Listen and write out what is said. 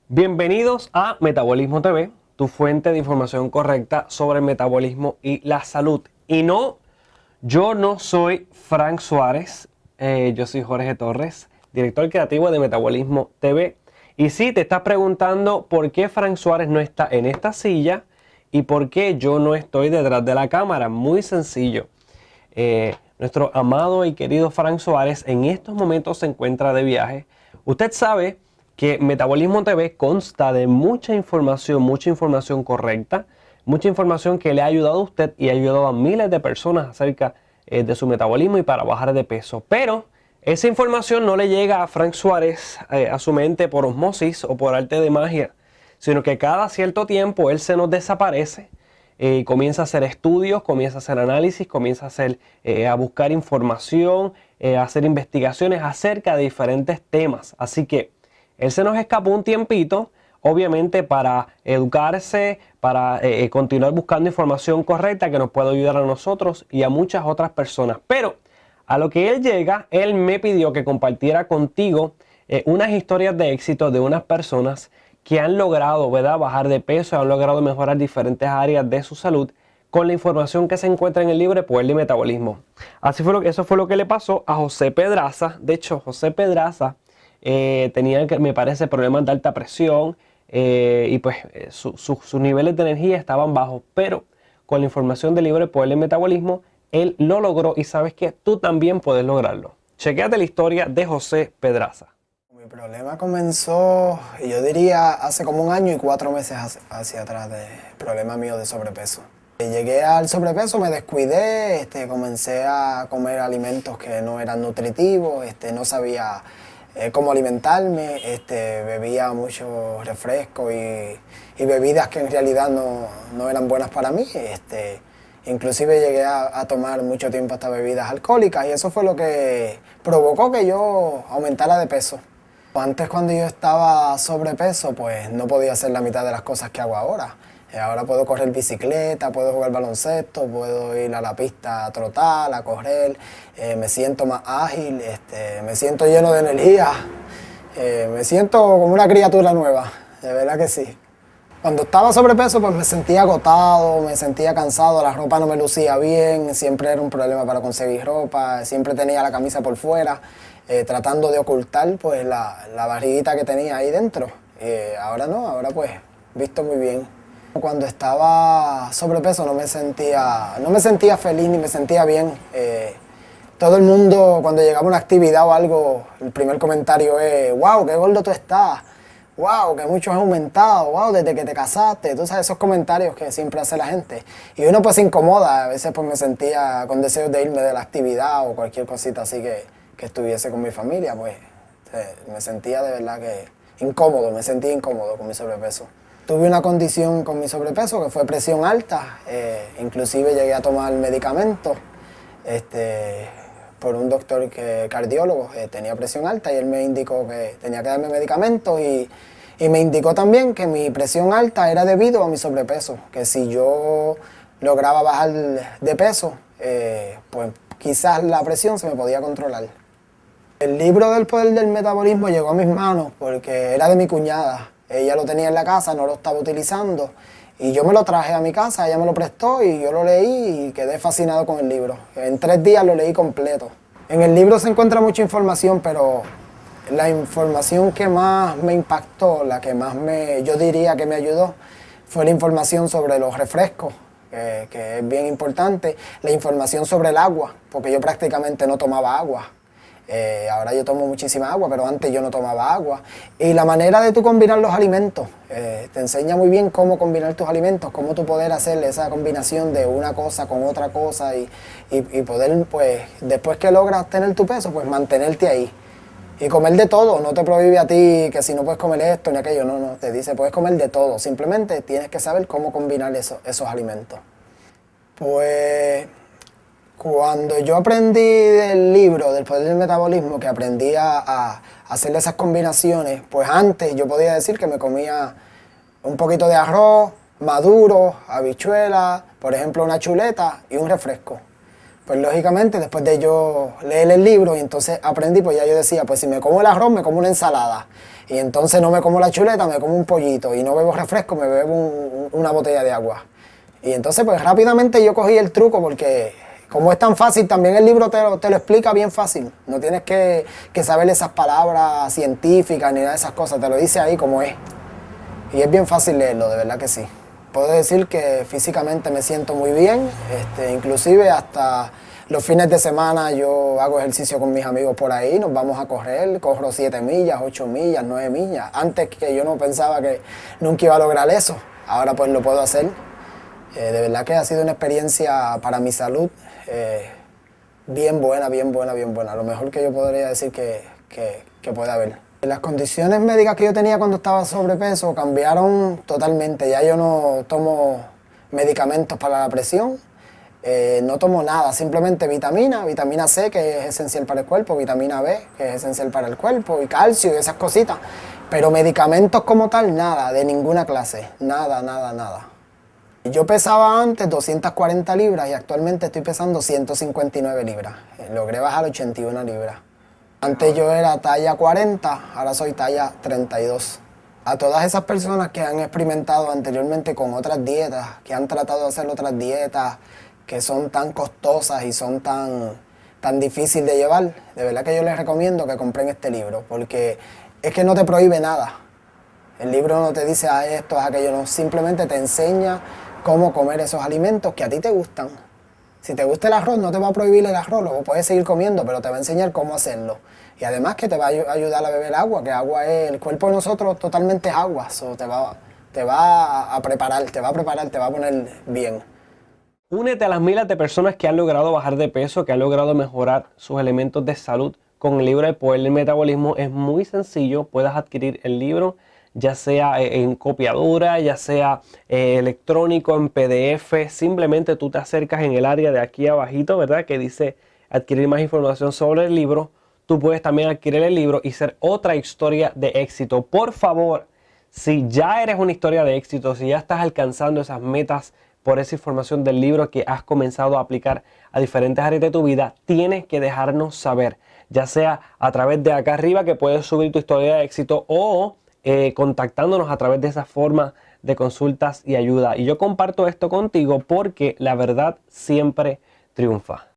Bienvenidos a Metabolismo TV, tu fuente de información correcta sobre el metabolismo y la salud. Y no, yo no soy Frank Suárez, yo soy Jorge Torres, director creativo de Metabolismo TV. Y si te estás preguntando por qué Frank Suárez no está en esta silla y por qué yo no estoy detrás de la cámara, muy sencillo. Nuestro amado y querido Frank Suárez en estos momentos se encuentra de viaje. Usted sabe que Metabolismo TV consta de mucha información correcta, mucha información que le ha ayudado a usted y ha ayudado a miles de personas acerca de su metabolismo y para bajar de peso. Pero esa información no le llega a Frank Suárez a su mente por osmosis o por arte de magia, sino que cada cierto tiempo él se nos desaparece. Comienza a hacer estudios, comienza a hacer análisis, comienza a buscar información, a hacer investigaciones acerca de diferentes temas. Así que él se nos escapó un tiempito, obviamente para educarse, para continuar buscando información correcta que nos pueda ayudar a nosotros y a muchas otras personas. Pero a lo que él llega, él me pidió que compartiera contigo unas historias de éxito de unas personas que han logrado, ¿verdad?, bajar de peso, han logrado mejorar diferentes áreas de su salud con la información que se encuentra en el libro Poder del Metabolismo. Eso fue lo que le pasó a José Pedraza. De hecho, José Pedraza tenía, me parece, problemas de alta presión y pues sus niveles de energía estaban bajos, pero con la información del libro Poder del Metabolismo, él lo logró y sabes que tú también puedes lograrlo. Chequéate la historia de José Pedraza. Mi problema comenzó, yo diría, hace como 1 año y 4 meses hacia atrás, de problema mío de sobrepeso. Llegué al sobrepeso, me descuidé, comencé a comer alimentos que no eran nutritivos, no sabía cómo alimentarme, bebía mucho refresco y bebidas que en realidad no eran buenas para mí. Inclusive llegué a tomar mucho tiempo hasta bebidas alcohólicas y eso fue lo que provocó que yo aumentara de peso. Antes, cuando yo estaba sobrepeso, pues no podía hacer la mitad de las cosas que hago ahora. Ahora puedo correr bicicleta, puedo jugar baloncesto, puedo ir a la pista a trotar, a correr, me siento más ágil, me siento lleno de energía, me siento como una criatura nueva, de verdad que sí. Cuando estaba sobrepeso, pues me sentía agotado, me sentía cansado, la ropa no me lucía bien, siempre era un problema para conseguir ropa, siempre tenía la camisa por fuera, tratando de ocultar pues la barriguita que tenía ahí dentro. Ahora no, ahora pues visto muy bien. Cuando estaba sobrepeso no me sentía feliz ni me sentía bien. Todo el mundo, cuando llegaba a una actividad o algo, el primer comentario es: wow, qué gordo tú estás. Wow, que mucho has aumentado, wow, desde que te casaste. Tú sabes, esos comentarios que siempre hace la gente. Y uno pues se incomoda, a veces pues me sentía con deseos de irme de la actividad o cualquier cosita así que estuviese con mi familia, pues me sentía de verdad que incómodo, me sentía incómodo con mi sobrepeso. Tuve una condición con mi sobrepeso que fue presión alta, inclusive llegué a tomar medicamentos por un doctor cardiólogo, tenía presión alta y él me indicó que tenía que darme medicamentos y me indicó también que mi presión alta era debido a mi sobrepeso, que si yo lograba bajar de peso, pues quizás la presión se me podía controlar. El libro del Poder del Metabolismo llegó a mis manos porque era de mi cuñada. Ella lo tenía en la casa, no lo estaba utilizando y yo me lo traje a mi casa, ella me lo prestó y yo lo leí y quedé fascinado con el libro. En 3 días lo leí completo. En el libro se encuentra mucha información, pero la información que más me impactó, la que más yo diría que me ayudó, fue la información sobre los refrescos, que es bien importante, la información sobre el agua, porque yo prácticamente no tomaba agua. Ahora yo tomo muchísima agua, pero antes yo no tomaba agua. Y la manera de tú combinar los alimentos, te enseña muy bien cómo combinar tus alimentos, cómo tú poder hacer esa combinación de una cosa con otra cosa y poder, pues, después que logras tener tu peso, pues mantenerte ahí. Y comer de todo, no te prohíbe a ti que si no puedes comer esto ni aquello, no, te dice puedes comer de todo, simplemente tienes que saber cómo combinar esos alimentos. Pues cuando yo aprendí del libro, del Poder del Metabolismo, que aprendí a hacer esas combinaciones, pues antes yo podía decir que me comía un poquito de arroz, maduro, habichuela, por ejemplo una chuleta y un refresco. Pues lógicamente después de yo leer el libro y entonces aprendí, pues ya yo decía, pues si me como el arroz, me como una ensalada. Y entonces no me como la chuleta, me como un pollito. Y no bebo refresco, me bebo una botella de agua. Y entonces pues rápidamente yo cogí el truco porque como es tan fácil, también el libro te lo explica bien fácil. No tienes que saber esas palabras científicas ni nada de esas cosas, te lo dice ahí como es. Y es bien fácil leerlo, de verdad que sí. Puedo decir que físicamente me siento muy bien, inclusive hasta los fines de semana yo hago ejercicio con mis amigos por ahí, nos vamos a correr, corro 7 millas, 8 millas, 9 millas. Antes que yo no pensaba que nunca iba a lograr eso, ahora pues lo puedo hacer. De verdad que ha sido una experiencia para mi salud bien buena, bien buena, bien buena. Lo mejor que yo podría decir que puede haber. Las condiciones médicas que yo tenía cuando estaba sobrepeso cambiaron totalmente. Ya yo no tomo medicamentos para la presión, no tomo nada, simplemente vitamina C, que es esencial para el cuerpo, vitamina B, que es esencial para el cuerpo, y calcio y esas cositas. Pero medicamentos como tal, nada, de ninguna clase, nada, nada, nada. Yo pesaba antes 240 libras y actualmente estoy pesando 159 libras. Logré bajar 81 libras. Antes yo era talla 40, ahora soy talla 32. A todas esas personas que han experimentado anteriormente con otras dietas, que han tratado de hacer otras dietas que son tan costosas y son tan difíciles de llevar, de verdad que yo les recomiendo que compren este libro, porque es que no te prohíbe nada. El libro no te dice esto, aquello, no, simplemente te enseña cómo comer esos alimentos que a ti te gustan. Si te gusta el arroz, no te va a prohibir el arroz, lo puedes seguir comiendo, pero te va a enseñar cómo hacerlo. Y además que te va a ayudar a beber agua, que agua es, el cuerpo de nosotros totalmente es agua, te va a preparar, te va a poner bien. Únete a las miles de personas que han logrado bajar de peso, que han logrado mejorar sus elementos de salud con el libro El Poder del Metabolismo. Es muy sencillo, puedes adquirir el libro ya sea en copiadora, ya sea electrónico, en PDF. Simplemente tú te acercas en el área de aquí abajito, ¿verdad? Que dice adquirir más información sobre el libro. Tú puedes también adquirir el libro y ser otra historia de éxito. Por favor, si ya eres una historia de éxito, si ya estás alcanzando esas metas por esa información del libro que has comenzado a aplicar a diferentes áreas de tu vida, tienes que dejarnos saber, ya sea a través de acá arriba que puedes subir tu historia de éxito o contactándonos a través de esa forma de consultas y ayuda. Y yo comparto esto contigo porque la verdad siempre triunfa.